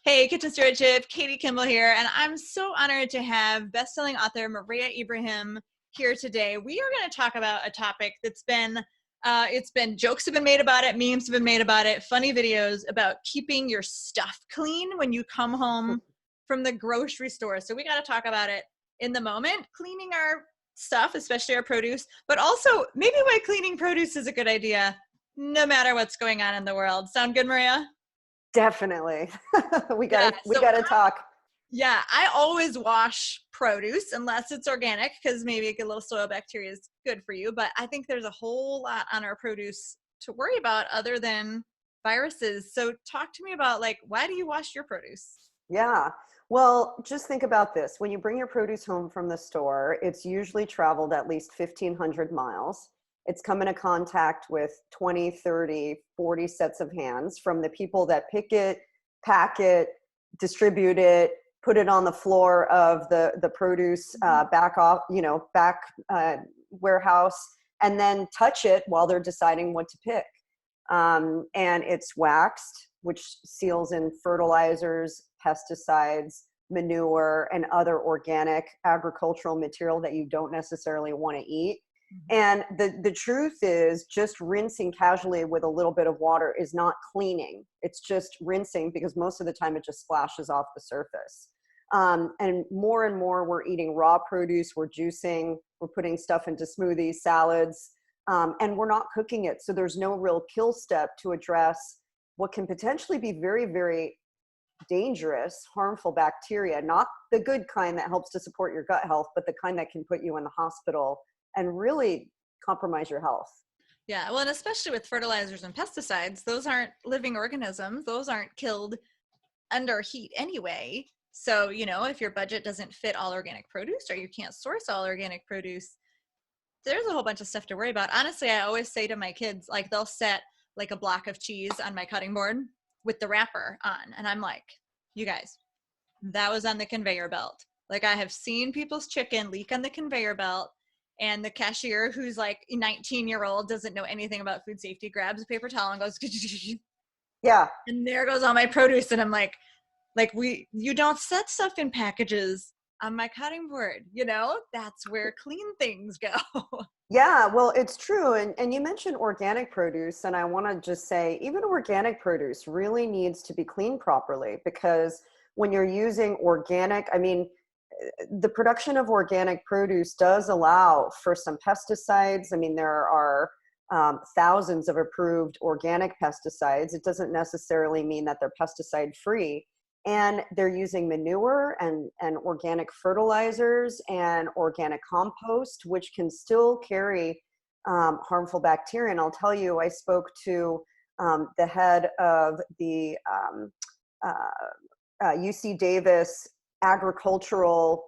Hey, Kitchen Stewardship, Katie Kimball here, and I'm so honored to have best-selling author Mareya Ibrahim here today. We are going to talk about a topic that's been jokes have been made about it, memes have been made about it, funny videos about keeping your stuff clean when you come home from the grocery store. So we got to talk about it in the moment, cleaning our stuff, especially our produce, but also maybe why cleaning produce is a good idea, no matter what's going on in the world. Sound good, Mareya? Definitely. we Yeah. gotta talk. Yeah, I always wash produce unless it's organic because maybe a little soil bacteria is good for you. But I think there's a whole lot on our produce to worry about other than viruses. So talk to me about why do you wash your produce? Yeah. Well, just think about this. When you bring your produce home from the store, it's usually traveled at least 1,500 miles. It's come into contact with 20, 30, 40 sets of hands from the people that pick it, pack it, distribute it, put it on the floor of the produce back warehouse, and then touch it while they're deciding what to pick. And it's waxed, which seals in fertilizers, pesticides, manure, and other organic agricultural material that you don't necessarily want to eat. And the truth is, just rinsing casually with a little bit of water is not cleaning. It's just rinsing, because most of the time it just splashes off the surface. And more we're eating raw produce, we're juicing, we're putting stuff into smoothies, salads, and we're not cooking it. So there's no real kill step to address what can potentially be very, very dangerous, harmful bacteria, not the good kind that helps to support your gut health, but the kind that can put you in the hospital and really compromise your health. Yeah, well, and especially with fertilizers and pesticides, those aren't living organisms. Those aren't killed under heat anyway. So, if your budget doesn't fit all organic produce or you can't source all organic produce, there's a whole bunch of stuff to worry about. Honestly, I always say to my kids, they'll set a block of cheese on my cutting board with the wrapper on. And I'm like, you guys, that was on the conveyor belt. I have seen people's chicken leak on the conveyor belt, and the cashier, who's 19-year-old, doesn't know anything about food safety, grabs a paper towel and goes, yeah. And there goes all my produce. And I'm like, you don't set stuff in packages on my cutting board, that's where clean things go. Yeah, well, it's true. And you mentioned organic produce, and I want to just say, even organic produce really needs to be cleaned properly, because when you're using organic, the production of organic produce does allow for some pesticides. There are thousands of approved organic pesticides. It doesn't necessarily mean that they're pesticide free. And they're using manure and organic fertilizers and organic compost, which can still carry harmful bacteria. And I'll tell you, I spoke to the head of the UC Davis agricultural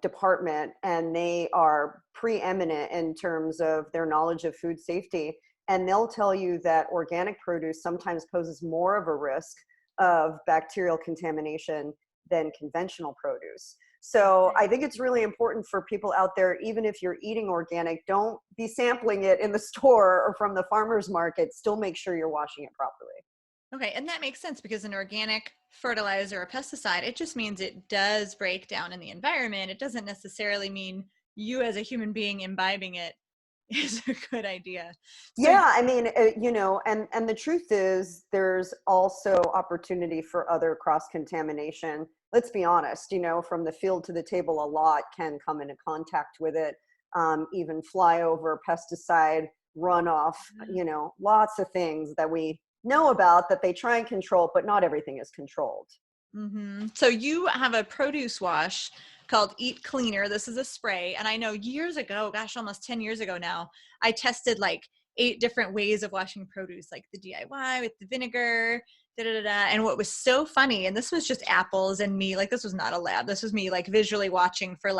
department, and they are preeminent in terms of their knowledge of food safety. And they'll tell you that organic produce sometimes poses more of a risk of bacterial contamination than conventional produce. So I think it's really important for people out there, even if you're eating organic, don't be sampling it in the store or from the farmer's market. Still make sure you're washing it properly. Okay, and that makes sense, because an organic fertilizer or pesticide, it just means it does break down in the environment. It doesn't necessarily mean you as a human being imbibing it is a good idea. So, yeah, and the truth is, there's also opportunity for other cross-contamination. Let's be honest, from the field to the table, a lot can come into contact with it. Even flyover, pesticide, runoff, lots of things that we know about that they try and control, but not everything is controlled. Mm-hmm. So you have a produce wash called Eat Cleaner. This is a spray. And I know years ago, gosh, almost 10 years ago now, I tested 8 different ways of washing produce, like the DIY with the vinegar, And what was so funny, and this was just apples and me, this was not a lab. This was me visually watching for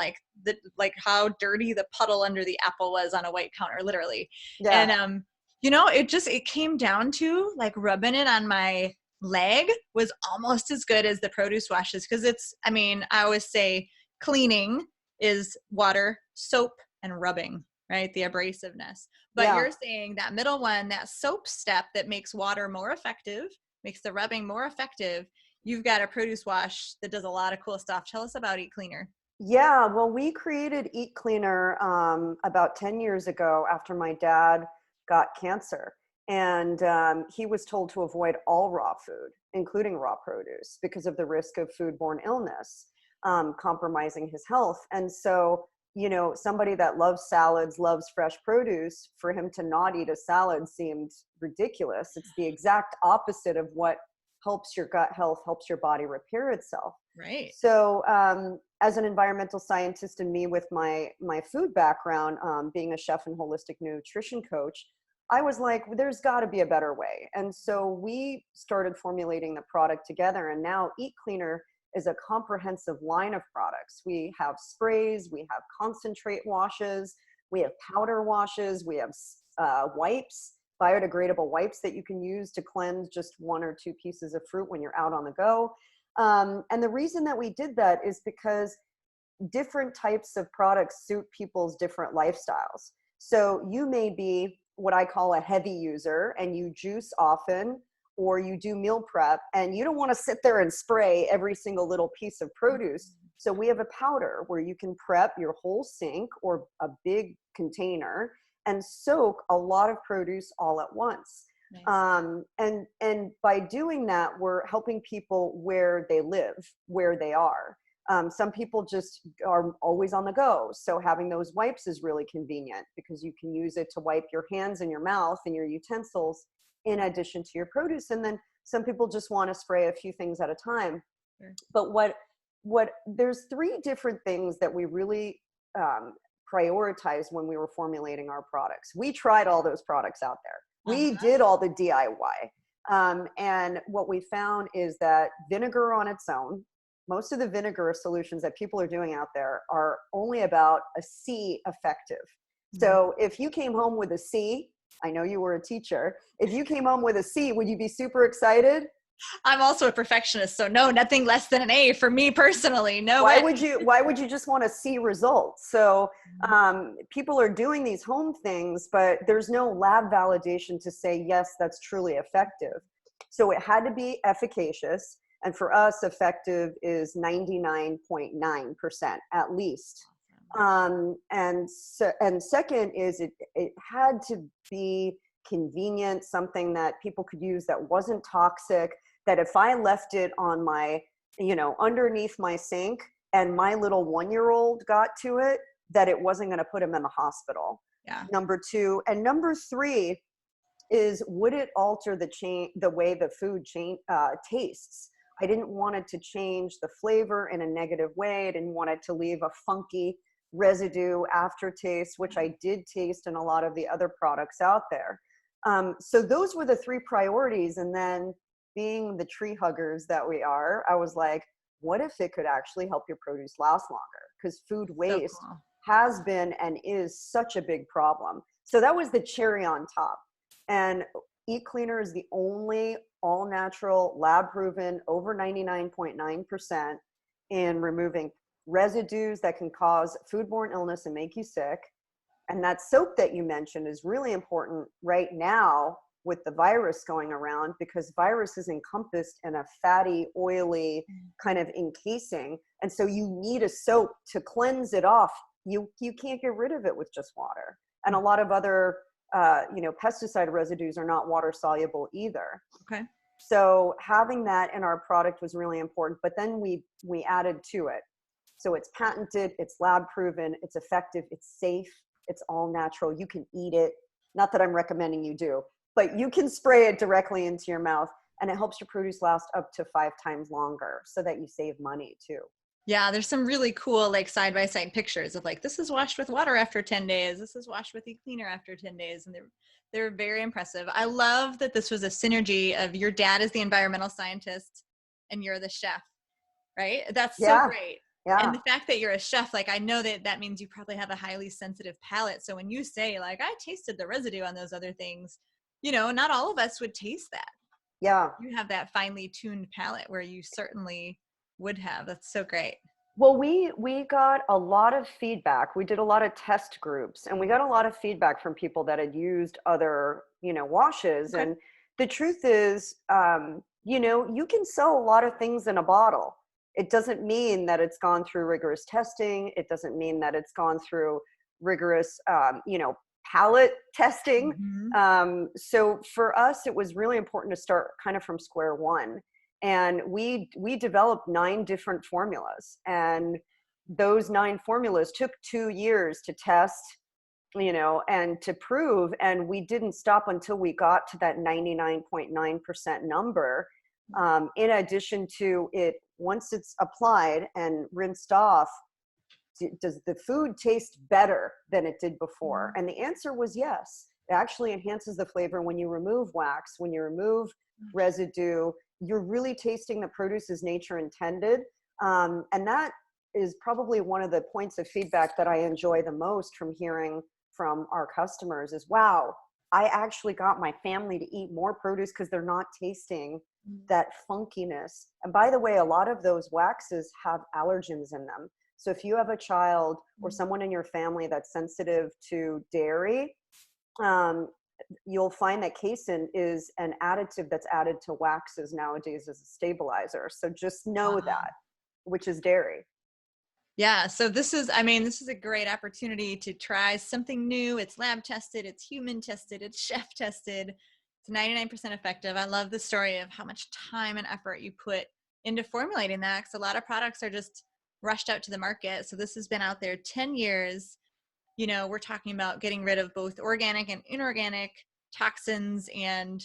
how dirty the puddle under the apple was on a white counter, literally. Yeah. And, it came down to rubbing it on my leg was almost as good as the produce washes. Cause I always say cleaning is water, soap, and rubbing, right? The abrasiveness. But Yeah. you're saying that middle one, that soap step that makes water more effective, makes the rubbing more effective, you've got a produce wash that does a lot of cool stuff. Tell us about Eat Cleaner. Yeah, well, we created Eat Cleaner about 10 years ago after my dad got cancer. And he was told to avoid all raw food, including raw produce, because of the risk of foodborne illness, compromising his health. And so, you know, somebody that loves salads, loves fresh produce, for him to not eat a salad seemed ridiculous. It's the exact opposite of what helps your gut health, helps your body repair itself. Right. So as an environmental scientist and me with my food background, being a chef and holistic nutrition coach, I was like, there's got to be a better way. And so we started formulating the product together. And now Eat Cleaner is a comprehensive line of products. We have sprays, we have concentrate washes, we have powder washes, we have wipes, biodegradable wipes that you can use to cleanse just 1 or 2 pieces of fruit when you're out on the go. And the reason that we did that is because different types of products suit people's different lifestyles. So you may be what I call a heavy user and you juice often, or you do meal prep and you don't want to sit there and spray every single little piece of produce. So we have a powder where you can prep your whole sink or a big container and soak a lot of produce all at once. Nice. And by doing that, we're helping people where they live, where they are. Some people just are always on the go. So having those wipes is really convenient because you can use it to wipe your hands and your mouth and your utensils in addition to your produce. And then some people just want to spray a few things at a time. Sure. But what there's 3 different things that we really prioritized when we were formulating our products. We tried all those products out there. We did all the DIY. And what we found is that vinegar on its own, most of the vinegar solutions that people are doing out there are only about a C effective. Mm-hmm. So if you came home with a C, I know you were a teacher, if you came home with a C, would you be super excited? I'm also a perfectionist, so no, nothing less than an A for me personally. No why way. Why would you just want to see results? So people are doing these home things, but there's no lab validation to say, yes, that's truly effective. So it had to be efficacious. And for us, effective is 99.9% at least. And second is it had to be convenient, something that people could use that wasn't toxic, that if I left it on my, underneath my sink and my little 1-year-old got to it, that it wasn't going to put him in the hospital. Yeah. Number 2. And number 3 is, would it alter the way the food tastes? I didn't want it to change the flavor in a negative way. I didn't want it to leave a funky residue aftertaste, which I did taste in a lot of the other products out there. So those were the 3 priorities. And then being the tree huggers that we are, I was like, what if it could actually help your produce last longer? Because food waste has been and is such a big problem. So that was the cherry on top. And Eat Cleaner is the only all-natural, lab-proven, over 99.9% in removing residues that can cause foodborne illness and make you sick. And that soap that you mentioned is really important right now with the virus going around, because virus is encompassed in a fatty, oily kind of encasing. And so you need a soap to cleanse it off. You can't get rid of it with just water. And a lot of other pesticide residues are not water soluble either. Okay. So having that in our product was really important, but then we added to it. So it's patented, it's lab proven, it's effective, it's safe, it's all natural. You can eat it. Not that I'm recommending you do, but you can spray it directly into your mouth, and it helps your produce last up to 5 times longer so that you save money too. Yeah, there's some really cool side-by-side pictures of this is washed with water after 10 days. This is washed with Eat Cleaner after 10 days. And they're very impressive. I love that this was a synergy of your dad is the environmental scientist and you're the chef, right? That's so great. Yeah. And the fact that you're a chef, I know that means you probably have a highly sensitive palate. So when you say I tasted the residue on those other things, not all of us would taste that. Yeah. You have that finely tuned palate where you certainly would have. That's so great. Well, we got a lot of feedback. We did a lot of test groups, and we got a lot of feedback from people that had used other, washes. Okay. And the truth is, you know, you can sell a lot of things in a bottle. It doesn't mean that it's gone through rigorous testing. It doesn't mean that it's gone through rigorous, you know, palate testing. Mhm. So for us, it was really important to start kind of from square one. And we developed 9 different formulas. And those 9 formulas took 2 years to test, you know, and to prove. And we didn't stop until we got to that 99.9% number. In addition to it, once it's applied and rinsed off, does the food taste better than it did before? And the answer was yes. It actually enhances the flavor when you remove wax, when you remove residue. You're really tasting the produce as nature intended. And that is probably one of the points of feedback that I enjoy the most from hearing from our customers is, wow, I actually got my family to eat more produce because they're not tasting that funkiness. And by the way, a lot of those waxes have allergens in them. So if you have a child or someone in your family that's sensitive to dairy, you'll find that casein is an additive that's added to waxes nowadays as a stabilizer. So just know that, which is dairy. Yeah, so this is, I mean, this is a great opportunity to try something new. It's lab tested, it's human tested, it's chef tested. It's 99% effective. I love the story of how much time and effort you put into formulating that, because a lot of products are just rushed out to the market. So this has been out there 10 years. You know, we're talking about getting rid of both organic and inorganic toxins and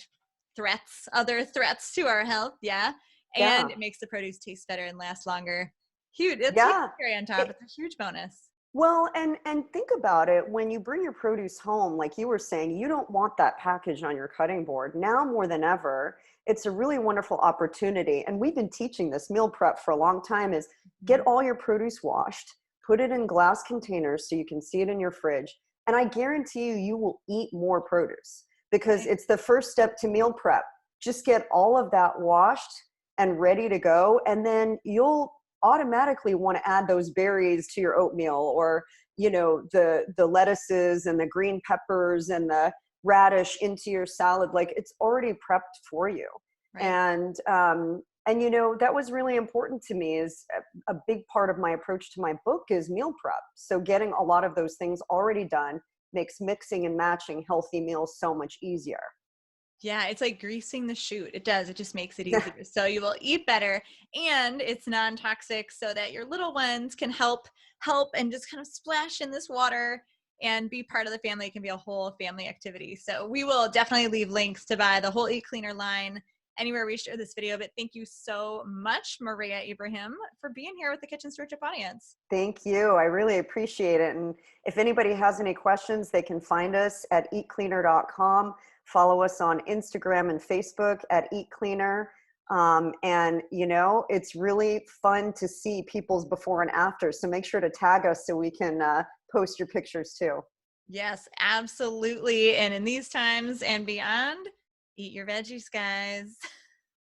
threats, other threats to our health. Yeah. Yeah. And it makes the produce taste better and last longer. Huge. It's huge Yeah. cherry on top. It's a huge bonus. Well, and think about it. When you bring your produce home, like you were saying, you don't want that package on your cutting board. Now more than ever, it's a really wonderful opportunity. And we've been teaching this meal prep for a long time is get all your produce washed, put it in glass containers so you can see it in your fridge. And I guarantee you, you will eat more produce because it's the first step to meal prep. Just get all of that washed and ready to go. And then you'll automatically want to add those berries to your oatmeal, or you know, the lettuces and the green peppers and the radish into your salad. Like it's already prepped for you. Right. And you know, that was really important to me. Is a big part of my approach to my book is meal prep. So getting a lot of those things already done makes mixing and matching healthy meals so much easier. Yeah, it's like greasing the chute. It does. It just makes it easier. So you will eat better, and it's non-toxic so that your little ones can help and just kind of splash in this water and be part of the family. It can be a whole family activity. So we will definitely leave links to buy the whole Eat Cleaner line anywhere we share this video. But thank you so much, Mareya Ibrahim, for being here with the Kitchen Stewardship audience. Thank you. I really appreciate it. And if anybody has any questions, they can find us at eatcleaner.com. Follow us on Instagram and Facebook at Eat Cleaner. And, you know, it's really fun to see people's before and after. So make sure to tag us so we can post your pictures too. Yes, absolutely. And in these times and beyond, eat your veggies, guys.